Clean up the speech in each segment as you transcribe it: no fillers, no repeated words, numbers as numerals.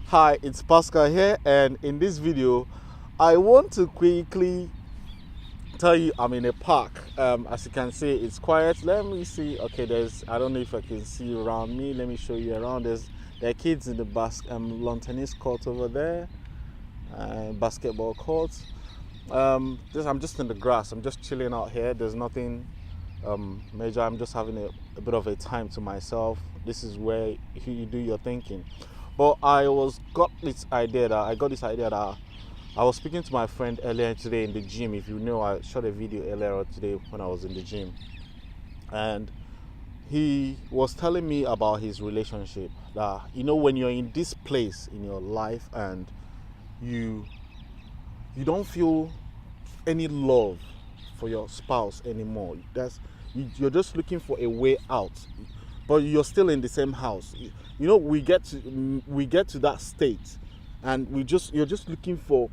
Hi, it's Pascal here, and in this video I want to quickly tell you I'm in a park. As you can see, it's quiet. Let me see. Okay, I don't know if I can see around me. Let me show you around. There are kids in the lawn tennis court over there, basketball court. I'm just in the grass. I'm just chilling out here. There's nothing major. I'm just having a bit of a time to myself. This is where you do your thinking. But I got this idea that I was speaking to my friend earlier today in the gym. If you know, I shot a video earlier today when I was in the gym, and he was telling me about his relationship. That when you're in this place in your life and you don't feel any love for your spouse anymore. You're just looking for a way out, but you're still in the same house. We get to that state, and you're just looking for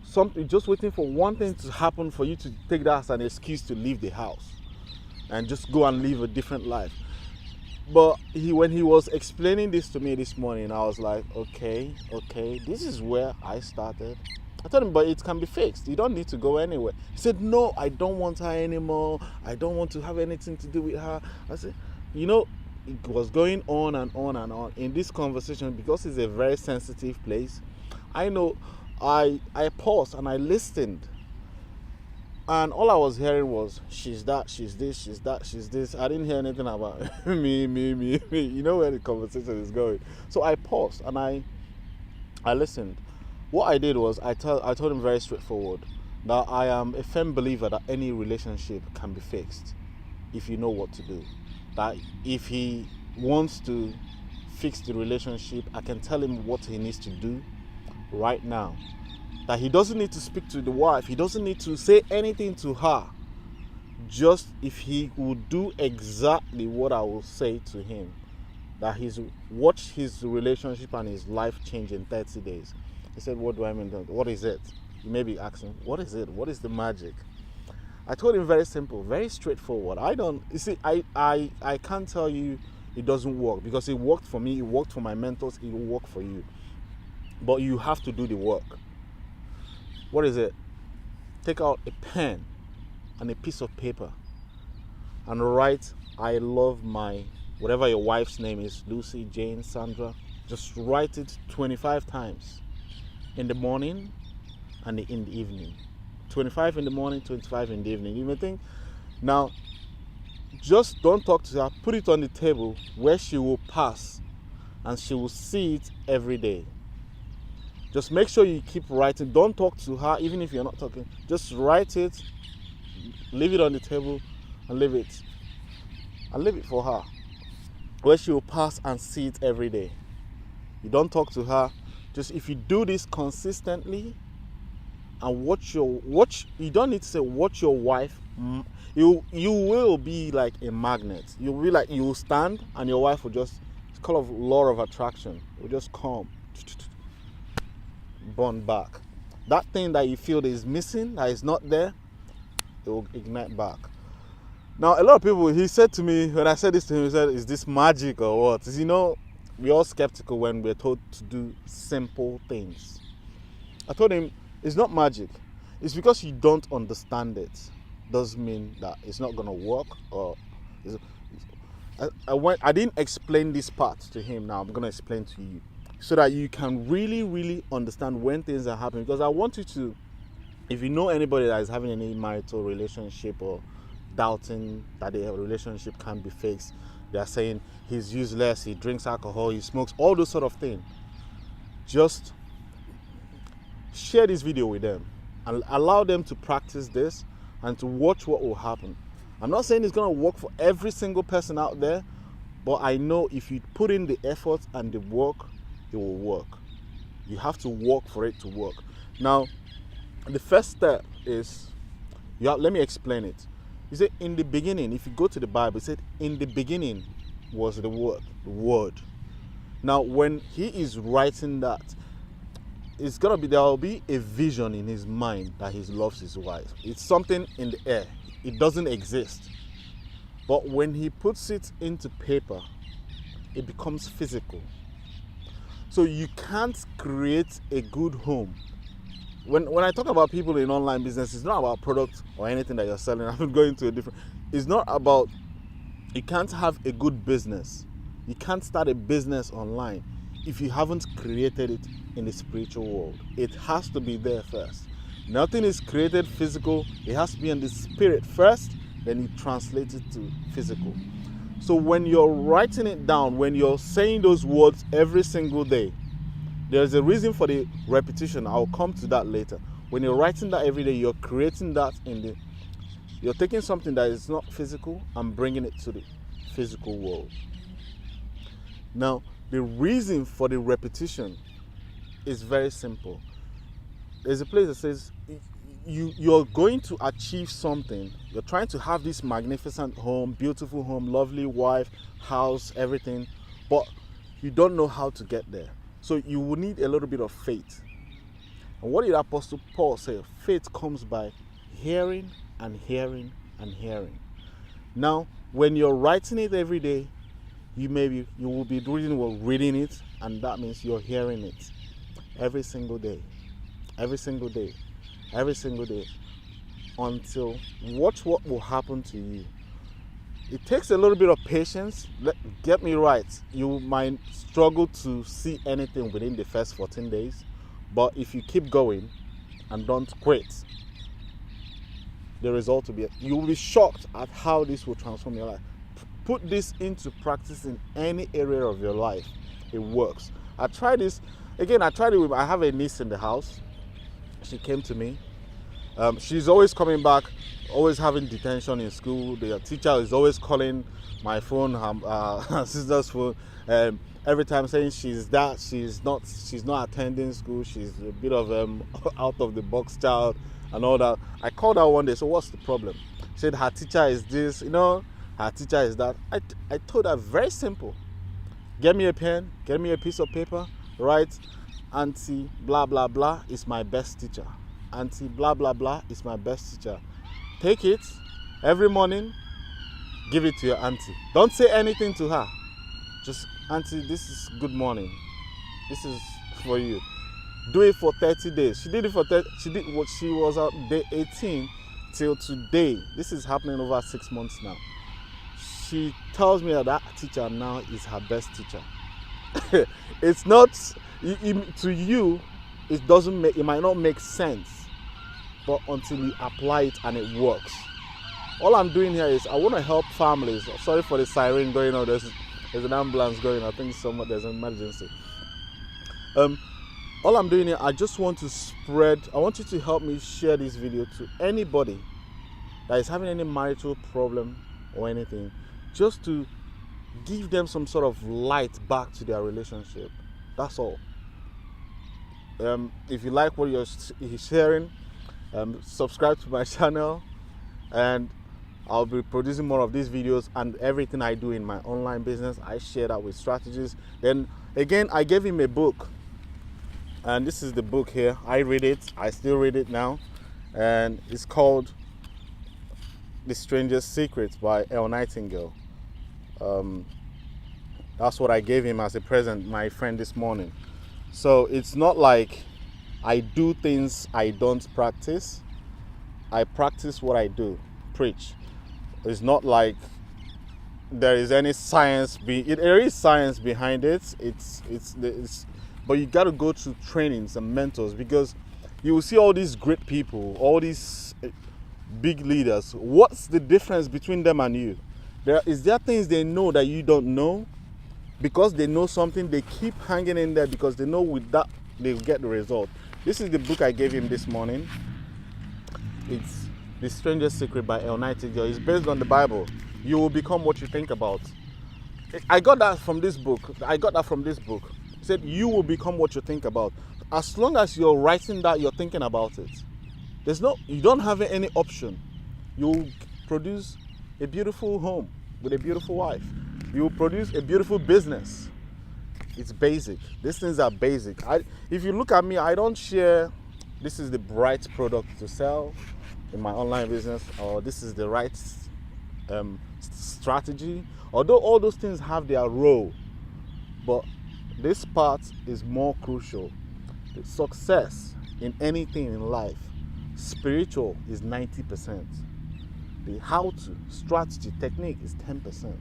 something, just waiting for one thing to happen for you to take that as an excuse to leave the house and just go and live a different life. But when he was explaining this to me this morning, I was like, okay, this is where I started. I told him, but it can be fixed. You don't need to go anywhere. He said, no, I don't want her anymore. I don't want to have anything to do with her. I said, it was going on and on and on in this conversation because it's a very sensitive place. I know I paused and I listened. And all I was hearing was, she's that, she's this, she's that, she's this. I didn't hear anything about me. You know where the conversation is going. So I paused and I listened. What I did was I told him very straightforward that I am a firm believer that any relationship can be fixed if you know what to do. That if he wants to fix the relationship, I can tell him what he needs to do right now. That he doesn't need to speak to the wife. He doesn't need to say anything to her. Just if he would do exactly what I will say to him, that watch his relationship and his life change in 30 days. He said, what do I mean? What is it? You may be asking, what is it? What is the magic? I told him very simple, very straightforward. I can't tell you it doesn't work, because it worked for me, it worked for my mentors, it will work for you. But you have to do the work. What is it? Take out a pen and a piece of paper and write, I love my, whatever your wife's name is, Lucy, Jane, Sandra. Just write it 25 times in the morning and in the evening. 25 in the morning, 25 in the evening. You may think, now, just don't talk to her. Put it on the table where she will pass and she will see it every day. Just make sure you keep writing. Don't talk to her, even if you're not talking. Just write it, leave it on the table, and leave it. And leave it for her, where she will pass and see it every day. You don't talk to her. Just if you do this consistently, and you don't need to say watch your wife. You will be like a magnet. You will stand and your wife will just, it's called law of attraction. It will just come, burn back. That thing that you feel is missing, that is not there, it will ignite back. Now, a lot of people, he said to me, when I said this to him, he said, is this magic or what? We're all skeptical when we're told to do simple things. I told him, it's not magic. It's because you don't understand it. Doesn't mean that it's not going to work. I didn't explain this part to him. Now I'm going to explain to you so that you can really, really understand when things are happening. Because I want you to, if you know anybody that is having any marital relationship or doubting that the relationship can be fixed, they are saying he's useless, he drinks alcohol, he smokes, all those sort of things. Just share this video with them and allow them to practice this and to watch what will happen. I'm not saying it's going to work for every single person out there, but I know if you put in the effort and the work, it will work. You have to work for it to work. Now, the first step is, let me explain it. You say, in the beginning, if you go to the Bible, it said, in the beginning was the Word. Now, when he is writing that, there will be a vision in his mind that he loves his wife. It's something in the air. It doesn't exist. But when he puts it into paper, it becomes physical. So you can't create a good home. When I talk about people in online business, it's not about products or anything that you're selling. I'm going to a different. It's not about. You can't have a good business. You can't start a business online if you haven't created it in the spiritual world. It has to be there first. Nothing is created physical. It has to be in the spirit first, then you translate it to physical. So when you're writing it down, when you're saying those words every single day, there's a reason for the repetition. I'll come to that later. When you're writing that every day, you're creating that you're taking something that is not physical and bringing it to the physical world. Now, the reason for the repetition is very simple. There's a place that says you're going to achieve something. You're trying to have this magnificent home, beautiful home, lovely wife, house, everything, but you don't know how to get there. So you will need a little bit of faith. And what did Apostle Paul say? Faith comes by hearing and hearing and hearing. Now, when you're writing it every day, you will be reading it, and that means you're hearing it every single day. Every single day, every single day, until watch what will happen to you. It takes a little bit of patience. Get me right, you might struggle to see anything within the first 14 days, but if you keep going and don't quit, the result will be, you will be shocked at how this will transform your life. Put this into practice in any area of your life. It works. I tried this again. I have a niece in the house. She came to me. She's always coming back, always having detention in school. The teacher is always calling my phone, her sister's phone, every time saying she's not attending school. She's a bit of out of the box child and all that. I called her one day. So what's the problem? She said her teacher is this, her teacher is that. I told her, very simple. Get me a pen, get me a piece of paper, write, Auntie blah blah blah is my best teacher. Auntie blah blah blah is my best teacher. Take it every morning, give it to your auntie. Don't say anything to her. Just, Auntie, this is good morning. This is for you. Do it for 30 days. She did it for 30. She was at day 18 till today. This is happening over 6 months now. She tells me that teacher now is her best teacher. It's not. To you, it might not make sense, but until you apply it and it works. All I'm doing here is I want to help families. Sorry for the siren going on. There's an ambulance going. I think there's an emergency. All I'm doing here, I just want I want you to help me share this video to anybody that is having any marital problem or anything, just to give them some sort of light back to their relationship. That's all. If you like what you're sharing, subscribe to my channel, and I'll be producing more of these videos, and everything I do in my online business, I share that with strategies. Then again, I gave him a book, and this is the book here. I read it. I still read it now, and it's called The Strangest Secret by Elle Nightingale. That's what I gave him as a present, my friend, this morning. So it's not like I do things I don't practice. I practice what I do, preach. It's not like there is any science. There is science behind it. But you got to go to trainings and mentors, because you will see all these great people, all these big leaders. What's the difference between them and you? There things they know that you don't know. Because they know something, they keep hanging in there because they know with that they'll get the result. This is the book I gave him this morning. It's The Strangest Secret by Elle Nightingale. It's based on the Bible. You will become what you think about. I got that from this book. It said you will become what you think about. As long as you're writing that, you're thinking about it. You don't have any option. You'll produce a beautiful home with a beautiful wife. You will produce a beautiful business. It's basic. These things are basic. If you look at me, I don't share this is the right product to sell in my online business, or this is the right strategy. Although all those things have their role, but This part is more crucial. The success in anything in life, spiritual is 90%. The how to, strategy, technique is 10%.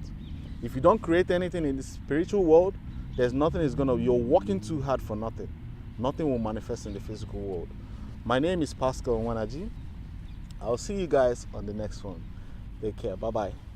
If you don't create anything in the spiritual world, there's nothing is gonna, you're working too hard for nothing. Nothing will manifest in the physical world. My name is Pascal Nwanaji. I'll see you guys on the next one. Take care. Bye-bye.